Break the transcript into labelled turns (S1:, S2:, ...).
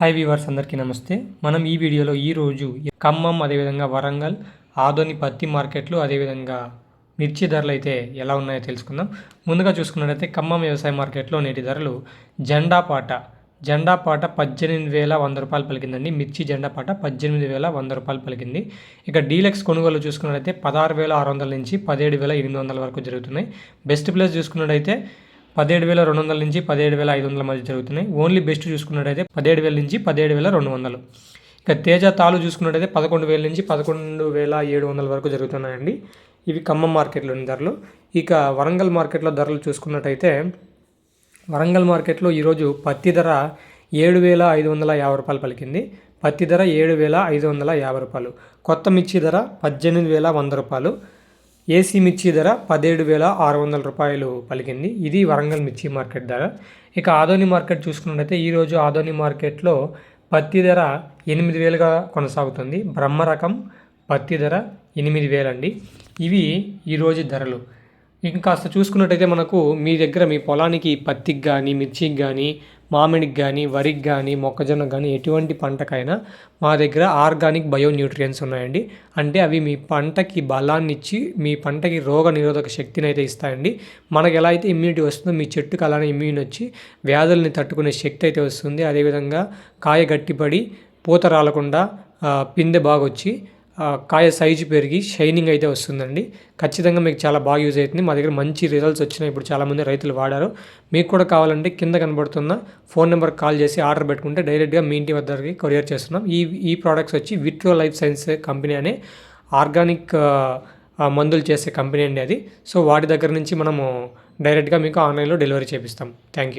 S1: Hi weavers అందరికీ నమస్తే. మనం ఈ వీడియోలో ఈరోజు ఖమ్మం అదేవిధంగా వరంగల్ ఆదోని పత్తి మార్కెట్లు అదేవిధంగా మిర్చి ధరలు అయితే ఎలా ఉన్నాయో తెలుసుకుందాం. ముందుగా చూసుకున్నట్లయితే ఖమ్మం వ్యవసాయ మార్కెట్లో నేటి ధరలు జెండా పాట 18,100 రూపాయలు పలికిందండి. మిర్చి జెండా పాట 18,100 రూపాయలు పలికింది. ఇక డీలక్స్ కొనుగోలు చూసుకున్నట్లయితే 16,600 నుంచి 17,800 వరకు జరుగుతున్నాయి. బెస్ట్ ప్లేస్ చూసుకున్నట్లయితే 17,200 నుంచి 17,500 మధ్య జరుగుతున్నాయి. ఓన్లీ బెస్ట్ చూసుకున్నట్టయితే 17,000 నుంచి 17,200. ఇక తేజ తాలు చూసుకున్నట్టయితే 11,000 నుంచి 11,700 వరకు జరుగుతున్నాయండి. ఇవి ఖమ్మం మార్కెట్లోని ధరలు. ఇక వరంగల్ మార్కెట్లో ధరలు చూసుకున్నట్టయితే వరంగల్ మార్కెట్లో ఈరోజు పత్తి ధర 7,550 రూపాయలు పలికింది. పత్తి ధర 7,550 రూపాయలు. కొత్త మిర్చి ధర 18,100 రూపాయలు. ఏసీ మిర్చి ధర 17,600 రూపాయలు పలికింది. ఇది వరంగల్ మిర్చి మార్కెట్ ధర. ఇక ఆదోని మార్కెట్ చూసుకున్నట్లయితే ఈరోజు ఆదోని మార్కెట్లో పత్తి ధర 8,000గా కొనసాగుతుంది. బ్రహ్మ రకం పత్తి ధర 8,000 అండి. ఇవి ఈరోజు ధరలు. ఇంకాస్త చూసుకున్నట్టయితే మనకు మీ దగ్గర మీ పొలానికి పత్తికి కానీ మిర్చికి కానీ మామిడికి కానీ వరికి కానీ మొక్కజొన్నకు కానీ ఎటువంటి పంటకైనా మా దగ్గర ఆర్గానిక్ బయో న్యూట్రియన్స్ ఉన్నాయండి. అంటే అవి మీ పంటకి బలాన్ని ఇచ్చి మీ పంటకి రోగ నిరోధక శక్తిని అయితే ఇస్తాయండి. మనకు ఎలా అయితే ఇమ్యూనిటీ వస్తుందో మీ చెట్టుకు అలానే ఇమ్యూన్ వచ్చి వ్యాధుల్ని తట్టుకునే శక్తి అయితే వస్తుంది. అదేవిధంగా కాయ గట్టిపడి పూత రాలకుండా పిందె బాగా వచ్చి కాయ సైజు పెరిగి షైనింగ్ అయితే వస్తుందండి. ఖచ్చితంగా మీకు చాలా బాగా యూజ్ అవుతుంది. మా దగ్గర మంచి రిజల్ట్స్ వచ్చినాయి. ఇప్పుడు చాలామంది రైతులు వాడారు. మీకు కూడా కావాలంటే కింద కనబడుతున్న ఫోన్ నెంబర్కి కాల్ చేసి ఆర్డర్ పెట్టుకుంటే డైరెక్ట్గా మీ ఇంటి వద్దకి కొరియర్ చేస్తున్నాం. ఈ ప్రోడక్ట్స్ వచ్చి విట్రో లైఫ్ సైన్స్ కంపెనీ అనే ఆర్గానిక్ మందులు చేసే కంపెనీ అండి అది. సో వాటి దగ్గర నుంచి మనము డైరెక్ట్గా మీకు ఆన్లైన్లో డెలివరీ చేపిస్తాం. Thank you.